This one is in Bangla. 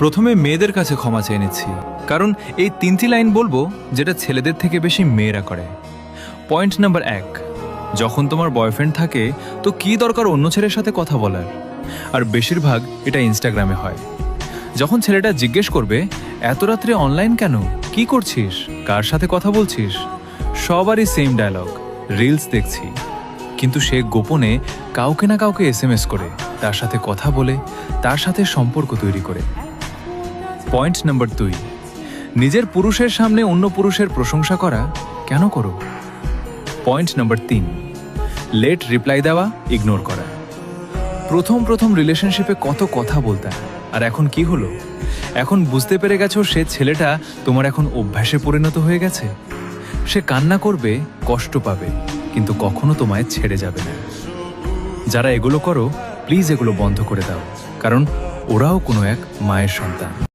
প্রথমে মেয়েদের কাছে ক্ষমা চেয়ে নিচ্ছি, কারণ এই 3টি লাইন বলবো যেটা ছেলেদের থেকে বেশি মেয়েরা করে। পয়েন্ট নাম্বার 1, যখন তোমার বয়ফ্রেন্ড থাকে তো কি দরকার অন্য ছেলের সাথে কথা বলার? আর বেশিরভাগ এটা ইনস্টাগ্রামে হয়। যখন ছেলেটা জিজ্ঞেস করবে এত রাত্রে অনলাইন কেন, কি করছিস, কার সাথে কথা বলছিস, সবারই সেম ডায়লগ, রিলস দেখছি। কিন্তু সে গোপনে কাউকে না কাউকে SMS করে, তার সাথে কথা বলে, তার সাথে সম্পর্ক তৈরি করে। পয়েন্ট নাম্বার 2, নিজের পুরুষের সামনে অন্য পুরুষের প্রশংসা করা কেন করো? পয়েন্ট নাম্বার 3, লেট রিপ্লাই দেওয়া, ইগনোর করা। প্রথম রিলেশনশিপে কত কথা বলতাম, আর এখন কি হলো? এখন বুঝতে পেরে গেছো সে ছেলেটা তোমার এখন অভ্যাসে পরিণত হয়ে গেছে। সে কান্না করবে, কষ্ট পাবে, কিন্তু কখনো তোমায় ছেড়ে যাবে না। যারা এগুলো করো, প্লিজ এগুলো বন্ধ করে দাও, কারণ ওরাও কোনো এক মায়ের সন্তান।